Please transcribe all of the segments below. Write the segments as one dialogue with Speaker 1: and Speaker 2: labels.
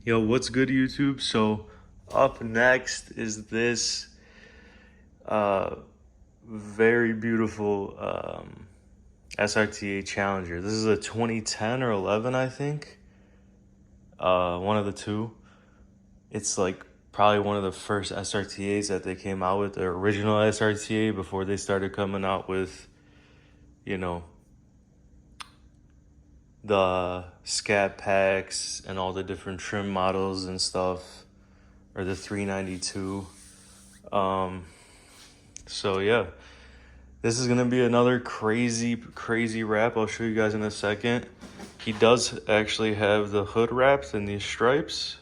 Speaker 1: Yo, what's good, YouTube? So up next is this uh very beautiful SRT8 Challenger. This is a 2010 or 11, I think. One of the two. It's like probably one of the first SRT8s that they came out with, the original SRT8 before they started coming out with, you know, the scat packs and all the different trim models and stuff, or the 392. So yeah, this is gonna be another crazy wrap. I'll show you guys in a second. He does actually have the hood wrapped in these stripes.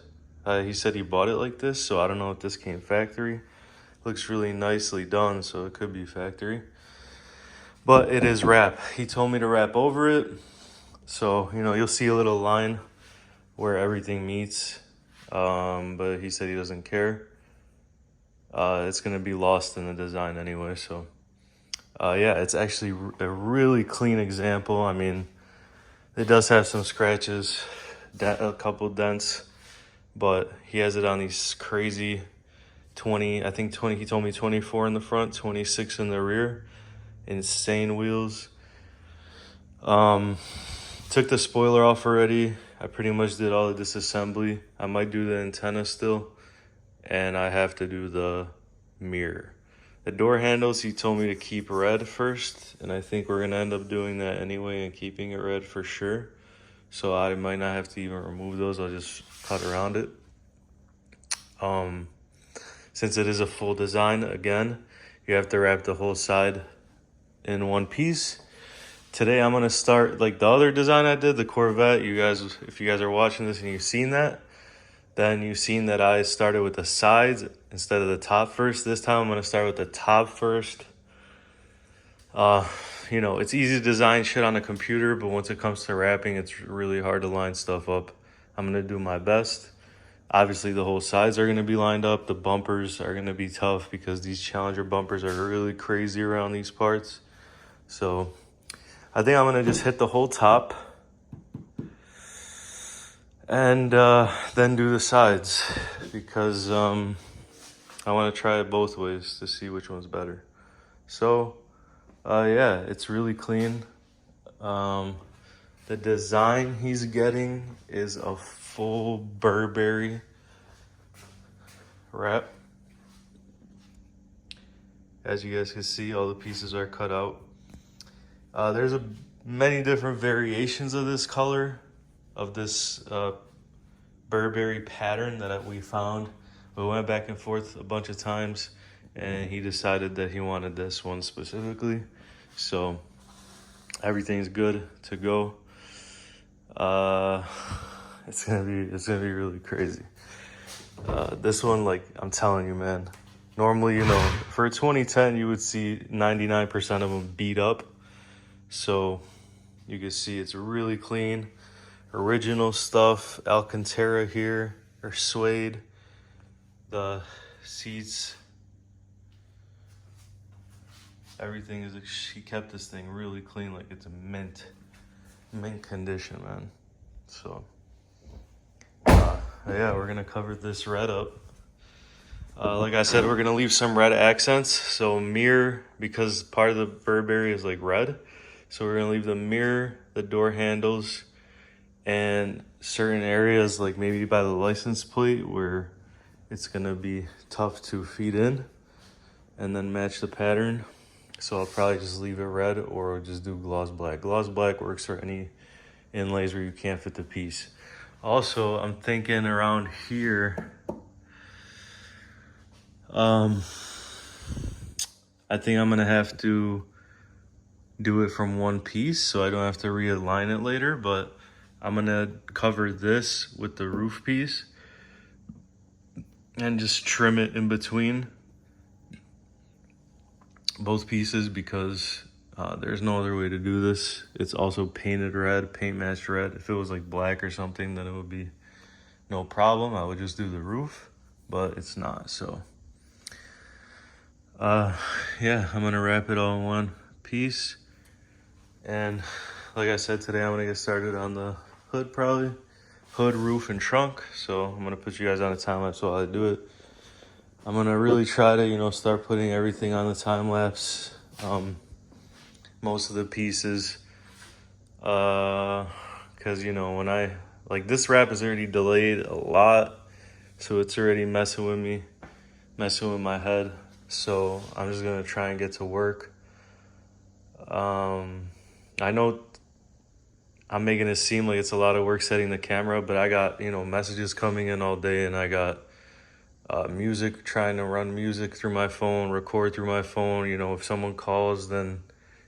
Speaker 1: He said he bought it like this, so I don't know if this came factory. Looks really nicely done, so it could be factory. But it is wrap. He told me to wrap over it. So, you'll see a little line where everything meets. But he said he doesn't care. It's gonna be lost in the design anyway, so. Yeah, it's actually a really clean example. I mean, it does have some scratches, a couple dents, but he has it on these crazy 20, I think 20, he told me 24 in the front, 26 in the rear. Insane wheels. Took the spoiler off already. I pretty much did all the disassembly. I might do the antenna still, and I have to do the mirror. The door handles, he told me to keep red first, and I think we're gonna end up doing that anyway and keeping it red for sure. So I might not have to even remove those, I'll just cut around it. Since it is a full design, again, you have to wrap the whole side in one piece. Today I'm gonna start like the other design I did, the Corvette. You guys, if you guys are watching this and you've seen that, then you've seen that I started with the sides instead of the top first. This time I'm gonna start with the top first. It's easy to design shit on a computer, but once it comes to wrapping, it's really hard to line stuff up. I'm gonna do my best. Obviously the whole sides are gonna be lined up. The bumpers are gonna be tough because these Challenger bumpers are really crazy around these parts. So I think I'm gonna just hit the whole top and then do the sides because I want to try it both ways to see which one's better. So yeah, it's really clean. The design he's getting is a full Burberry wrap. As you guys can see, all the pieces are cut out. There's many different variations of this color, of this Burberry pattern that we found. We went back and forth a bunch of times, and he decided that he wanted this one specifically. So everything's good to go. It's gonna be really crazy. This one, like I'm telling you, man. Normally, for a 2010, you would see 99% of them beat up. So you can see it's really clean. Original stuff, Alcantara here, or suede. The seats, everything is, she kept this thing really clean, like it's a mint condition, man. So yeah, we're gonna cover this red up. Like I said, we're gonna leave some red accents. So mirror, because part of the Burberry is like red, so we're gonna leave the mirror, the door handles, and certain areas like maybe by the license plate where it's gonna be tough to feed in and then match the pattern. So I'll probably just leave it red or just do gloss black. Gloss black works for any inlays where you can't fit the piece. Also, I'm thinking around here, I think I'm gonna have to do it from one piece so I don't have to realign it later, but I'm gonna cover this with the roof piece and just trim it in between both pieces because there's no other way to do this. It's also painted red, paint matched red. If it was like black or something, then it would be no problem. I would just do the roof, but it's not. So yeah, I'm gonna wrap it all in one piece. And like I said, today I'm gonna get started on the hood probably. hood, roof, and trunk. So I'm gonna put you guys on a time lapse while I do it. I'm gonna really try to, you know, start putting everything on the time lapse. Most of the pieces, because you know, when I like, this wrap is already delayed a lot, so it's already messing with me, messing with my head. So I'm just gonna try and get to work. I know I'm making it seem like it's a lot of work setting the camera, but I got, you know, messages coming in all day, and I got music, trying to run music through my phone, record through my phone. You know, if someone calls, then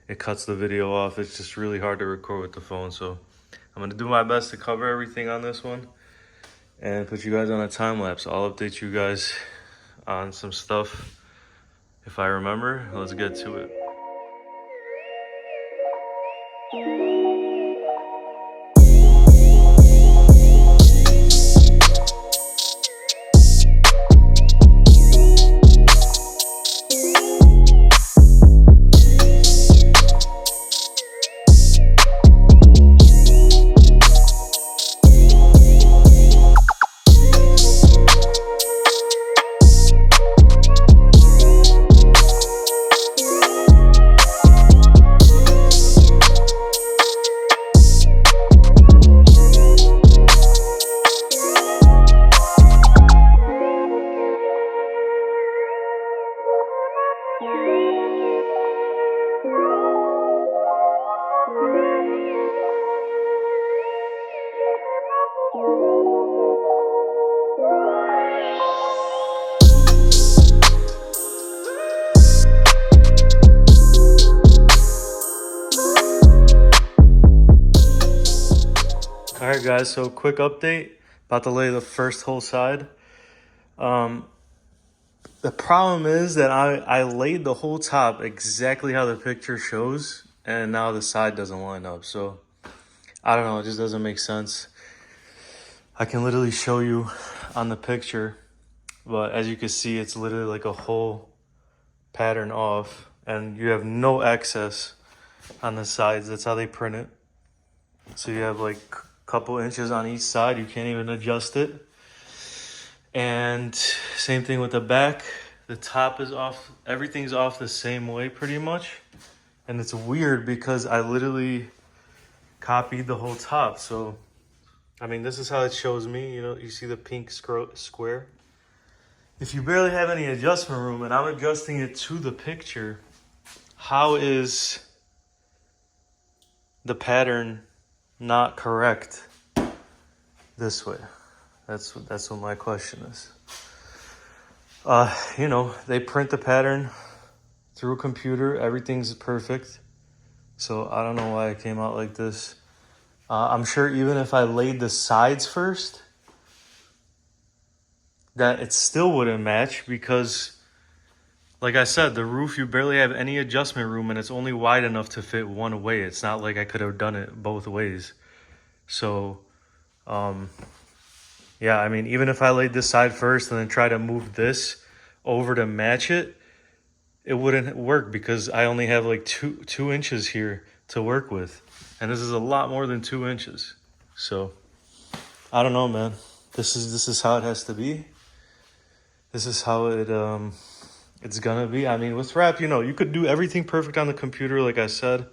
Speaker 1: it cuts the video off. It's just really hard to record with the phone. So I'm gonna do my best to cover everything on this one and put you guys on a time lapse. I'll update you guys on some stuff if I remember. Let's get to it. All right, guys, so quick update. About to lay the first whole side. The problem is that I laid the whole top exactly how the picture shows, and now the side doesn't line up. So I don't know, it just doesn't make sense. I can literally show you on the picture, but as you can see, it's literally like a whole pattern off, and you have no excess on the sides. That's how they print it. So you have like a couple inches on each side. You can't even adjust it. And same thing with the back. The top is off. Everything's off the same way pretty much. And it's weird because I literally copied the whole top. So, I mean, this is how it shows me. You know, you see the pink square. If you barely have any adjustment room and I'm adjusting it to the picture, how is the pattern not correct this way? That's what my question is. You know, they print the pattern through a computer. Everything's perfect. So I don't know why it came out like this. I'm sure even if I laid the sides first, that it still wouldn't match because, like I said, the roof, you barely have any adjustment room and it's only wide enough to fit one way. It's not like I could have done it both ways. So, yeah, I mean, even if I laid this side first and then try to move this over to match it, it wouldn't work because I only have like two inches here to work with. And this is a lot more than 2 inches. So, I don't know, man. This is how it has to be. This is how it's gonna be. I mean, with wrap, you know, you could do everything perfect on the computer, like I said.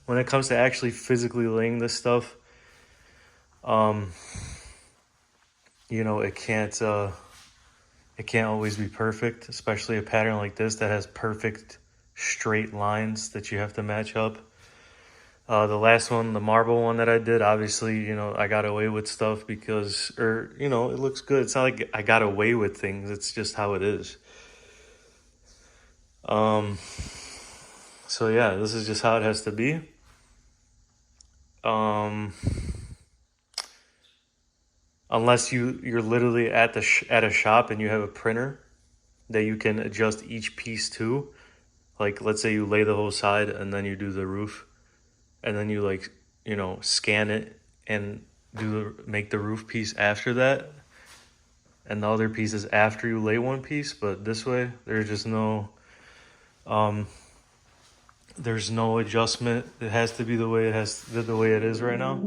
Speaker 1: When it comes to actually physically laying this stuff, you know, it can't always be perfect, especially a pattern like this that has perfect straight lines that you have to match up. The last one, the marble one that I did, obviously, you know, I got away with stuff because, you know, it looks good. It's not like I got away with things. It's just how it is. So yeah, this is just how it has to be. Unless you're literally at a shop and you have a printer that you can adjust each piece to. Like, let's say you lay the whole side and then you do the roof, and then you, like, you know, scan it and make the roof piece after that, and the other piece is after you lay one piece. But this way, there's just no there's no adjustment. It has to be the way it is right now.